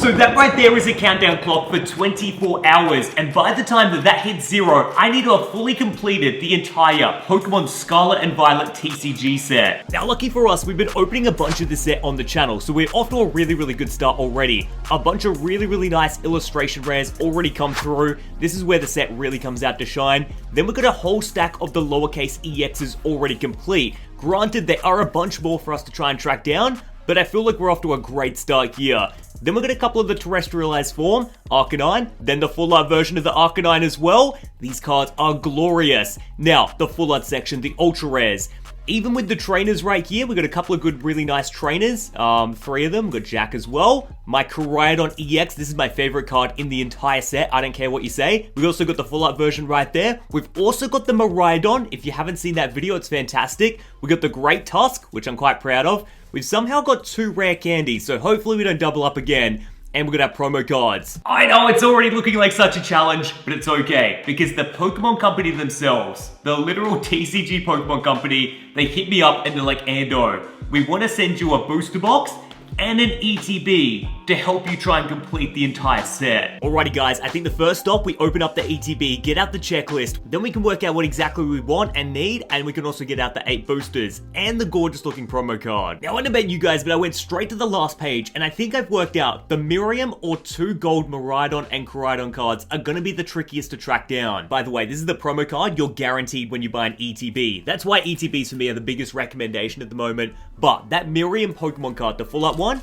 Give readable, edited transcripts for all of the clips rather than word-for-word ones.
So that right there is a countdown clock for 24 hours, and by the time that hits 0, I need to have fully completed the entire Pokemon Scarlet and Violet TCG set. Now lucky for us, we've been opening a bunch of this set on the channel, so we're off to a really good start already. A bunch of really nice illustration rares already come through. This is where the set really comes out to shine. Then we've got a whole stack of the lowercase EXs already complete. Granted, there are a bunch more for us to try and track down, but I feel like we're off to a great start here. Then we've got a couple of the terrestrialized form, Arcanine, then the full art version of the Arcanine as well. These cards are glorious. Now, the full art section, the ultra rares. Even with the trainers right here, we've got a couple of good, really nice trainers. 3 of them. We've got Jack as well. My Koraidon EX. This is my favorite card in the entire set. I don't care what you say. We've also got the full art version right there. We've also got the Miraidon. If you haven't seen that video, it's fantastic. We got the Great Tusk, which I'm quite proud of. We've somehow got 2 rare candies, so hopefully we don't double up again. And we're gonna have promo cards. I know it's already looking like such a challenge, but it's okay, because the Pokemon Company themselves, the literal TCG Pokemon Company, they hit me up and they're like, Ando, we want to send you a booster box and an ETB to help you try and complete the entire set. Alrighty guys, I think the first stop, we open up the ETB, get out the checklist, then we can work out what exactly we want and need, and we can also get out the 8 boosters and the gorgeous looking promo card. Now I don't know about you guys, but I went straight to the last page, and I think I've worked out the Miriam or 2 gold Miraidon and Koraidon cards are gonna be the trickiest to track down. By the way, this is the promo card you're guaranteed when you buy an ETB. That's why ETBs for me are the biggest recommendation at the moment, but that Miriam Pokemon card, the full art one,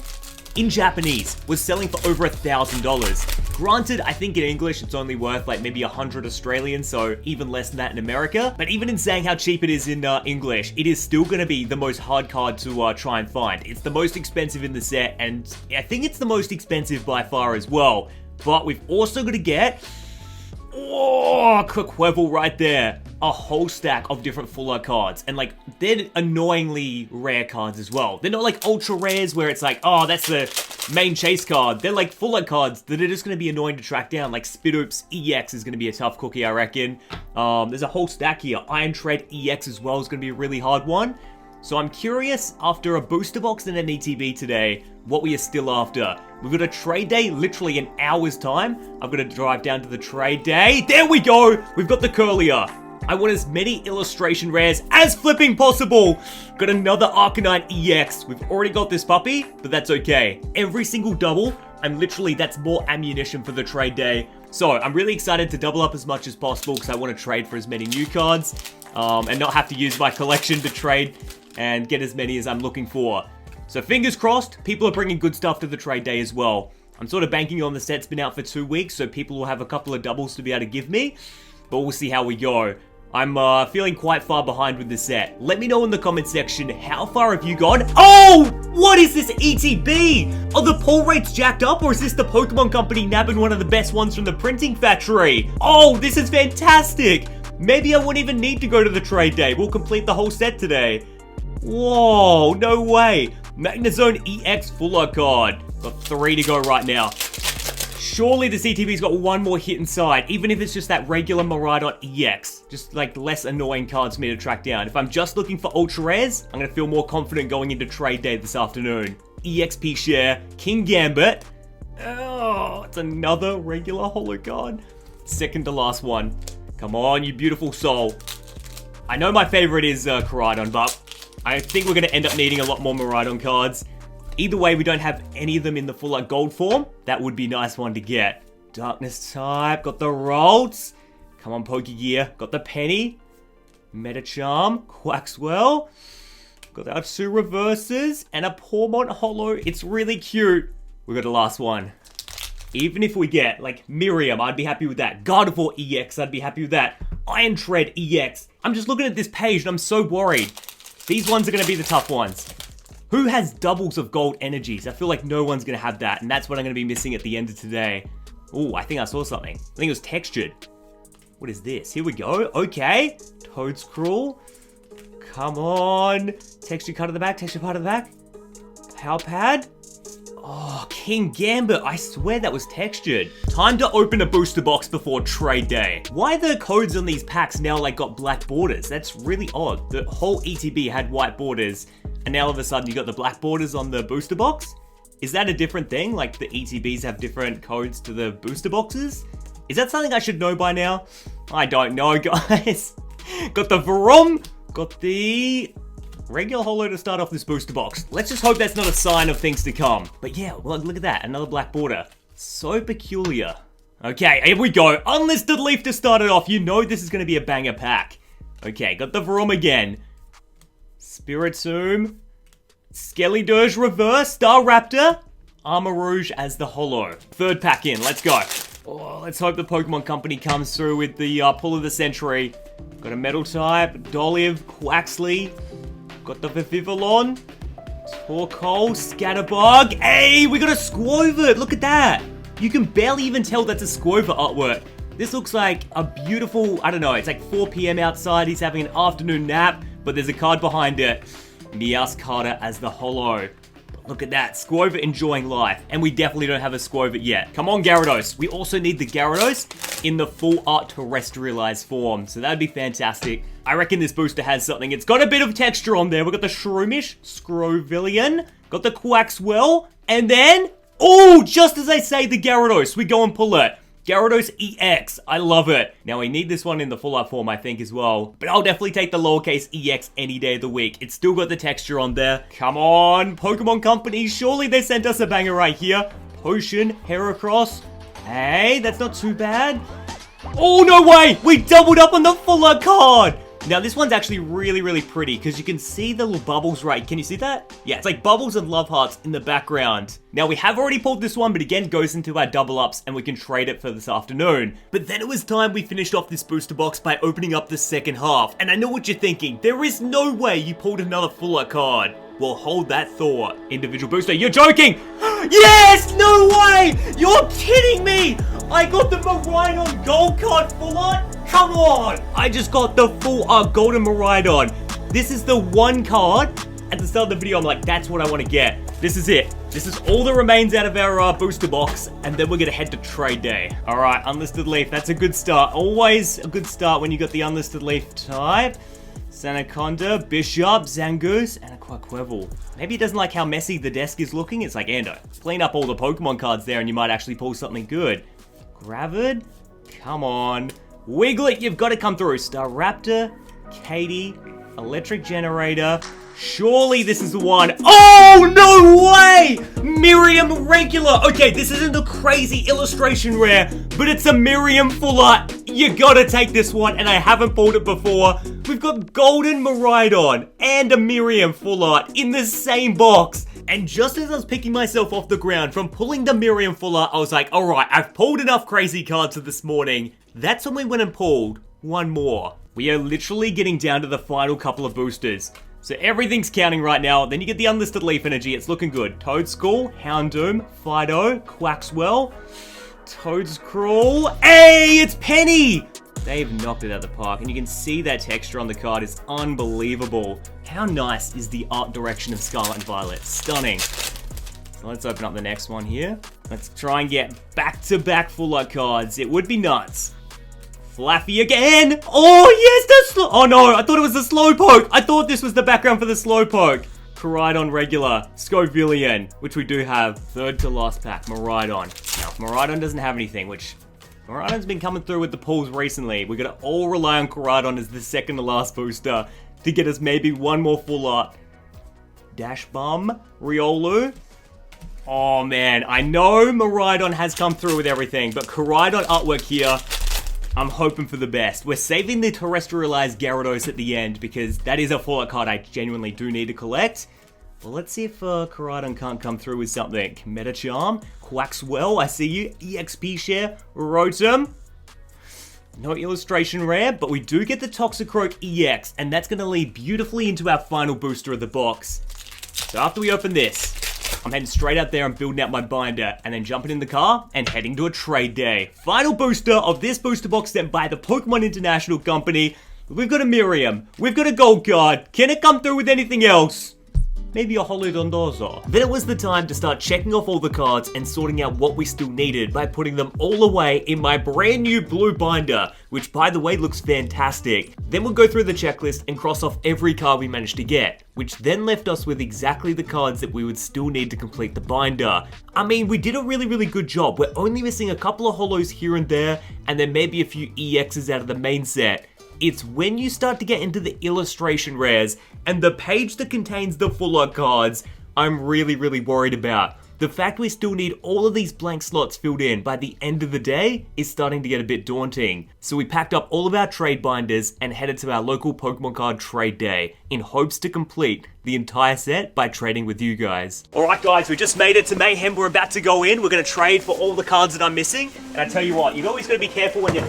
in Japanese, was selling for over $1,000. Granted, I think in English it's only worth like maybe 100 Australian, so even less than that in America. But even in saying how cheap it is in English, it is still going to be the most hard card to try and find. It's the most expensive in the set, and I think it's the most expensive by far as well. But we've also got to get... Oh, Quaquaval right there. A whole stack of different full art cards. And like, they're annoyingly rare cards as well. They're not like ultra rares where it's like, oh, that's the main chase card. They're like full art cards that are just going to be annoying to track down. Like Spitoops EX is going to be a tough cookie, I reckon. There's a whole stack here. Iron Tread EX as well is going to be a really hard one. So I'm curious, after a booster box and an ETB today, what we are still after. We've got a trade day literally in hours time. I'm going to drive down to the trade day. There we go. We've got the Curlier. I want as many illustration rares as flipping possible. Got another Arcanine EX. We've already got this puppy, but that's okay. Every single double, that's more ammunition for the trade day. So I'm really excited to double up as much as possible because I want to trade for as many new cards and not have to use my collection to trade and get as many as I'm looking for. So fingers crossed, people are bringing good stuff to the trade day as well. I'm sort of banking on the set's been out for 2 weeks, so people will have a couple of doubles to be able to give me, but we'll see how we go. I'm feeling quite far behind with the set. Let me know in the comment section, how far have you gone? Oh! What is this ETB? Are the pull rates jacked up, or is this the Pokemon Company nabbing one of the best ones from the printing factory? Oh, this is fantastic! Maybe I won't even need to go to the trade day. We'll complete the whole set today. Whoa, no way. Magnezone EX full art card. Got 3 to go right now. Surely the CTV's got 1 more hit inside, even if it's just that regular Miraidon EX. Just like less annoying cards for me to track down. If I'm just looking for ultra rares, I'm gonna feel more confident going into trade day this afternoon. EXP share, King Gambit. Oh, it's another regular holo card. Second to last one. Come on, you beautiful soul. I know my favorite is Koraidon, but I think we're gonna end up needing a lot more Miraidon cards. Either way, we don't have any of them in the full art gold form. That would be a nice one to get. Darkness type, got the Rolts. Come on, Pokegear. Got the Penny. Metacharm, Quaxwell. Got our 2 reverses and a Pormont Holo. It's really cute. We got the last one. Even if we get, like, Miriam, I'd be happy with that. Gardevoir EX, I'd be happy with that. Iron Tread EX. I'm just looking at this page and I'm so worried. These ones are going to be the tough ones. Who has doubles of gold energies? I feel like no one's going to have that, and that's what I'm going to be missing at the end of today. Oh, I think I saw something. I think it was textured. What is this? Here we go. Okay. Toadscruel. Come on. Texture cut of the back. Texture part of the back. Power pad. Oh, King Gambit. I swear that was textured. Time to open a booster box before trade day. Why are the codes on these packs now like got black borders? That's really odd. The whole ETB had white borders, and now all of a sudden you got the black borders on the booster box. Is that a different thing? Like the ETBs have different codes to the booster boxes? Is that something I should know by now? I don't know, guys. Got the Vroom. Got the regular holo to start off this booster box. Let's just hope that's not a sign of things to come. But yeah, well, look at that. Another black border. So peculiar. Okay, here we go. Unlisted Leaf to start it off. You know this is going to be a banger pack. Okay, got the Vroom again. Spiritomb. Skelly Dirge Reverse. Star Raptor. Armor Rouge as the holo. Third pack in. Let's go. Oh, let's hope the Pokemon Company comes through with the pull of the century. Got a Metal type, Dolive, Quaxley. Got the Vivillon, Torkoal, Scatterbug. Hey, we got a Squovert. Look at that. You can barely even tell that's a Squovert artwork. This looks like a beautiful, I don't know, it's like 4 p.m. outside. He's having an afternoon nap, but there's a card behind it. Meowscarter as the holo. Look at that, Squovert enjoying life. And we definitely don't have a Squovert yet. Come on, Gyarados. We also need the Gyarados in the full art terrestrialized form. So that'd be fantastic. I reckon this booster has something. It's got a bit of texture on there. We've got the Shroomish, Scrovillion, got the Quaxwell, and then, oh, just as I say the Gyarados, we go and pull it. Gyarados EX, I love it. Now we need this one in the full art form, I think, as well. But I'll definitely take the lowercase EX any day of the week. It's still got the texture on there. Come on, Pokemon Company, surely they sent us a banger right here. Potion, Heracross. Hey, that's not too bad. Oh, no way! We doubled up on the full art card! Now, this one's actually really, really pretty because you can see the little bubbles, right? Can you see that? Yeah, it's like bubbles and love hearts in the background. Now, we have already pulled this one, but again, goes into our double ups and we can trade it for this afternoon. But then it was time we finished off this booster box by opening up the second half. And I know what you're thinking. There is no way you pulled another full art card. Well, hold that thought. Individual booster, you're joking! Yes! No way! You're kidding me! I got the Miraidon Gold card full art? Come on! I just got the full art Golden Miraidon. This is the one card. At the start of the video, I'm like, that's what I want to get. This is it. This is all that remains out of our booster box, and then we're going to head to trade day. All right, Unlisted Leaf, that's a good start. Always a good start when you got the Unlisted Leaf type. Sanaconda, Bishop, Zangoose, and a Quaquaval. Maybe he doesn't like how messy the desk is looking. It's like, Ando, clean up all the Pokemon cards there and you might actually pull something good. Gravid, come on. Wiglet, you've got to come through. Staraptor, Katie, Electric Generator. Surely this is the one. Oh, no way! Miriam Regular. Okay, this isn't a crazy illustration rare, but it's a Miriam full art. You gotta take this one, and I haven't pulled it before. We've got Golden Miraidon and a Miriam full art in the same box. And just as I was picking myself off the ground from pulling the Miriam full art, I was like, all right, I've pulled enough crazy cards for this morning. That's when we went and pulled one more. We are literally getting down to the final couple of boosters. So everything's counting right now. Then you get the Unlisted Leaf energy. It's looking good. Toadskull, Houndoom, Fido, Quaxwell, Toadscrawl. Hey, it's Penny! They've knocked it out of the park. And you can see that texture on the card is unbelievable. How nice is the art direction of Scarlet and Violet? Stunning. So let's open up the next one here. Let's try and get back-to-back full art cards. It would be nuts. Flaffy again! Oh, yes, that's oh no, I thought it was the Slowpoke! I thought this was the background for the Slowpoke. Miraidon Regular, Scovillion, which we do have. Third to last pack, Miraidon. Now, if Miraidon doesn't have anything, which Miraidon's been coming through with the pulls recently, we're gonna all rely on Miraidon as the second to last booster to get us maybe one more full art. Dash Bum, Riolu. Oh man, I know Miraidon has come through with everything, but Miraidon artwork here, I'm hoping for the best. We're saving the terrestrialized Gyarados at the end because that is a full art card I genuinely do need to collect. Well, let's see if Miraidon can't come through with something. Metacharm, Quaxwell, I see you. EXP share, Rotom. No illustration rare, but we do get the Toxicroak EX, and that's going to lead beautifully into our final booster of the box. So after we open this, I'm heading straight out there and building out my binder, and then jumping in the car and heading to a trade day. Final booster of this booster box sent by the Pokemon International Company. We've got a Miriam. We've got a gold card. Can it come through with anything else? maybe a Holo Dondozo. Then it was the time to start checking off all the cards and sorting out what we still needed by putting them all away in my brand new blue binder, which by the way looks fantastic. Then we'll go through the checklist and cross off every card we managed to get, which then left us with exactly the cards that we would still need to complete the binder. I mean, we did a really good job. We're only missing a couple of holos here and there, and then maybe a few EXs out of the main set. It's when you start to get into the illustration rares and the page that contains the full art cards I'm really worried about. The fact we still need all of these blank slots filled in by the end of the day is starting to get a bit daunting. So we packed up all of our trade binders and headed to our local Pokemon card trade day in hopes to complete the entire set by trading with you guys. Alright guys, we just made it to Mayhem. We're about to go in. We're going to trade for all the cards that I'm missing. And I tell you what, you've always got to be careful when you...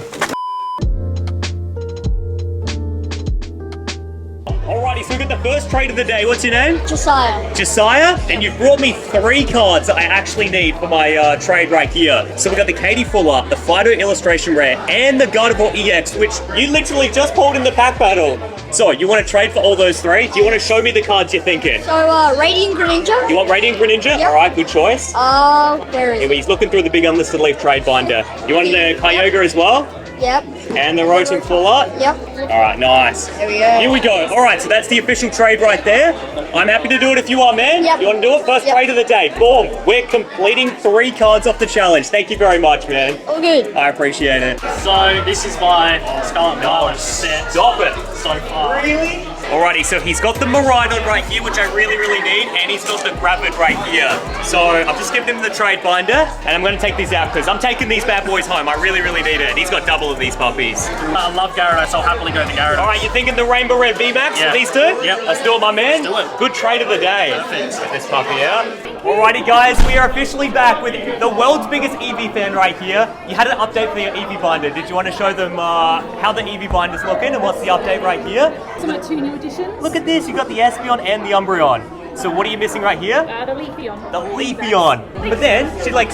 Alrighty, so we got the first trade of the day. What's your name? Josiah. Josiah? And you've brought me 3 cards that I actually need for my trade right here. So we got the Katie Fuller, the Fido Illustration Rare, and the Gardevoir EX, which you literally just pulled in the pack battle. So, you want to trade for all those 3? Do you want to show me the cards you're thinking? So, Radiant Greninja. You want Radiant Greninja? Yep. Alright, good choice. Where is Anyway, he's looking through the big Unlisted Leaf trade binder. You want the Kyogre as well? Yep. And the Rotom Full Art? Yep. Alright, nice. There we go. Here we go. Alright, so that's the official trade right there. I'm happy to do it if you are, man. Yep. You want to do it? First trade of the day. Boom. We're completing 3 cards off the challenge. Thank you very much, man. All good. I appreciate it. So this is my Scarlet and Violet set. Stop it. So far. Really? Alrighty, so he's got the Miraidon right here, which I really need, and he's got the Gravid right here. So I've just given him the trade binder, and I'm going to take these out because I'm taking these bad boys home. I really need it. He's got double of these puppies. I love Gyarados, so I'll happily go to Gyarados. Alright, you're thinking the Rainbow Red VMAX Yeah. for these 2? Yep. Let's do it, my man. Let's do it. Good trade of the day. Perfect. Get this puppy out. Alrighty, guys, we are officially back with the world's biggest Eevee fan right here. You had an update for your Eevee binder. Did you want to show them how the Eevee binder's looking and what's the update right here? So my 2 new additions. Look at this, you got the Espeon and the Umbreon. So what are you missing right here? The Leafeon. The Leafeon. But then, she's like,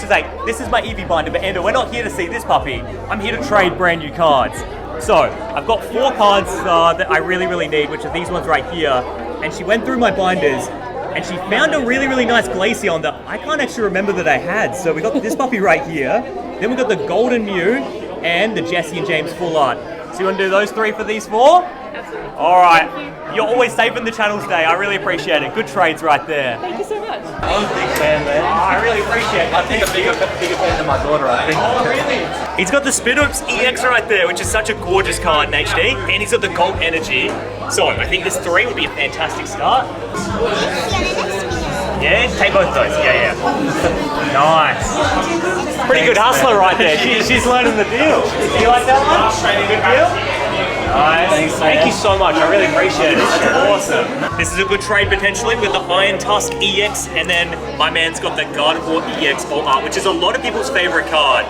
this is my Eevee binder, but Endo, we're not here to see this puppy. I'm here to trade brand new cards. So, I've got 4 cards that I really need, which are these ones right here. And she went through my binders, and she found a really nice Glaceon that I can't actually remember that I had. So we got this puppy right here. Then we got the Golden Mew, and the Jesse and James Full Art. So you want to do those 3 for these 4? Absolutely. Alright. You're always saving the channel today. I really appreciate it. Good trades right there. Thank you so much. I'm a big fan, man. I really appreciate it. I think a bigger fan than my daughter, I think. Oh, really? He's got the Spinops EX right there, which is such a gorgeous card in HD, and he's got the Gold Energy. So I think this 3 would be a fantastic start. Yeah, take both of those. Yeah. Nice. Pretty good hustler right there. She's learning the deal. Do you like that one? Good deal? Nice. Thank you so much. I really appreciate it. That's awesome. This is a good trade potentially with the Iron Tusk EX, and then my man's got the Gardevoir EX Full Art, which is a lot of people's favorite card.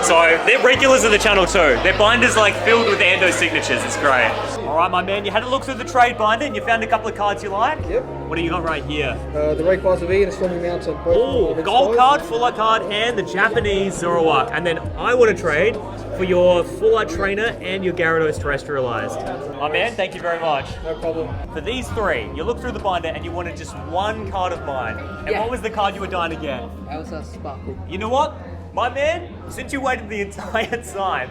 So they're regulars of the channel too. Their binder's like filled with Ando signatures. It's great. All right, my man. You had a look through the trade binder and you found a couple of cards you like. Yep. What do you got right here? The Rayquaza V and the Stormy Mounts are both. Oh, gold card, full art card, and the Japanese Zoroark. And then I want to trade for your full art trainer and your Gyarados terrestrialized. My man, thank you very much. No problem. For these 3, you look through the binder and you wanted just 1 card of mine. And Yeah. what was the card you were dying to get? Elsa Sparkle. You know what? My man, since you waited the entire time,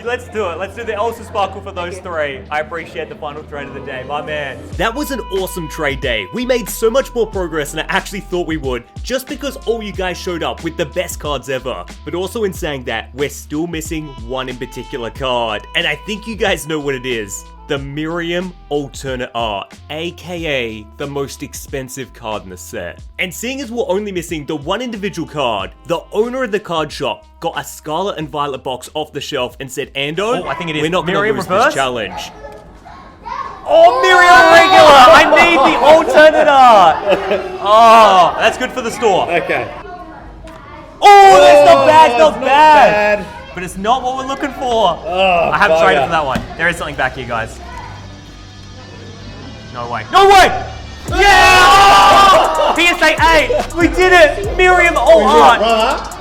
let's do it. Let's do the Elsa Sparkle for those 3. I appreciate the final trade of the day, my man. That was an awesome trade day. We made so much more progress than I actually thought we would, just because all you guys showed up with the best cards ever. But also in saying that, we're still missing 1 in particular card. And I think you guys know what it is. The Miriam Alternate Art, aka the most expensive card in the set. And seeing as we're only missing the 1 individual card, the owner of the card shop got a Scarlet and Violet box off the shelf and said, Ando, I think it is we're not going to Miriam lose reverse? this challenge. Oh, Miriam regular! I need the alternate art! Oh, that's good for the store. Okay. Oh, that's not bad, that's not not bad. bad. But it's not what we're looking for. Oh, I haven't traded bugger. for that one. There is something back here, guys. No way. No way! Yeah! Oh! PSA 8! We did it! Miriam All Art!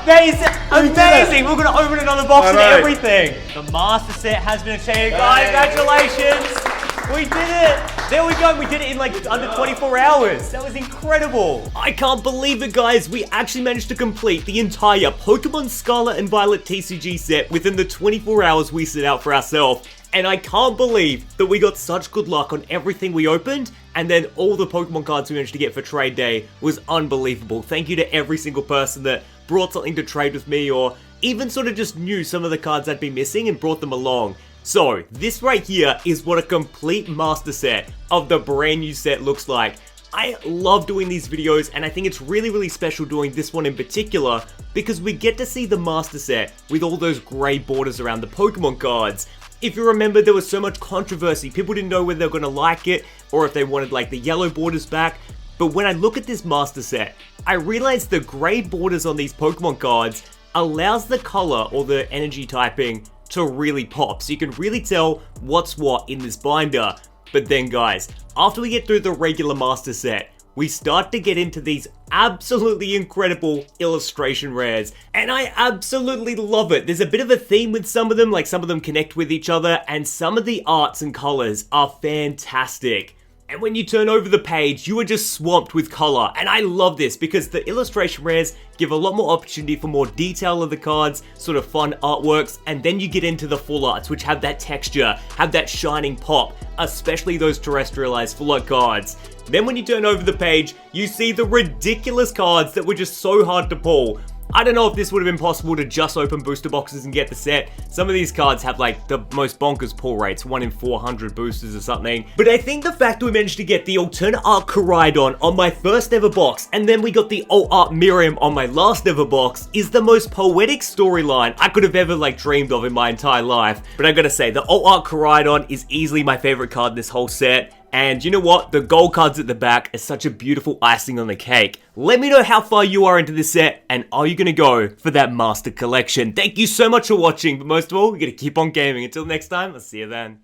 That is amazing! We're going to open another box and everything. The master set has been achieved, guys. Congratulations! We did it! There we go, we did it in like under 24 hours. That was incredible. I can't believe it, guys. We actually managed to complete the entire Pokemon Scarlet and Violet TCG set within the 24 hours we set out for ourselves. And I can't believe that we got such good luck on everything we opened, and then all the Pokemon cards we managed to get for trade day was unbelievable. Thank you to every single person that brought something to trade with me, or even sort of just knew some of the cards I'd be missing and brought them along. So, this right here is what a complete master set of the brand new set looks like. I love doing these videos, and I think it's really, really special doing this one in particular, because we get to see the master set with all those grey borders around the Pokemon cards. If you remember, there was so much controversy. People didn't know whether they were going to like it, or if they wanted like the yellow borders back. But when I look at this master set, I realize the grey borders on these Pokemon cards allows the color or the energy typing to really pop, so you can really tell what's what in this binder. But then guys, after we get through the regular master set, we start to get into these absolutely incredible illustration rares, and I absolutely love it. There's a bit of a theme with some of them, like some of them connect with each other, and some of the arts and colors are fantastic. And when you turn over the page, you are just swamped with color. And I love this because the illustration rares give a lot more opportunity for more detail of the cards, sort of fun artworks, and then you get into the full arts, which have that texture, have that shining pop, especially those terrestrialized full art cards. Then when you turn over the page, you see the ridiculous cards that were just so hard to pull. I don't know if this would have been possible to just open booster boxes and get the set. Some of these cards have like the most bonkers pull rates, 1 in 400 boosters or something. But I think the fact that we managed to get the alternate art Koraidon on my first ever box, and then we got the alt art Miriam on my last ever box, is the most poetic storyline I could have ever like dreamed of in my entire life. But I gotta say, the alt art Koraidon is easily my favorite card in this whole set. And you know what? The gold cards at the back are such a beautiful icing on the cake. Let me know how far you are into this set, and are you gonna go for that master collection? Thank you so much for watching, but most of all, we're gonna keep on gaming. Until next time, I'll see you then.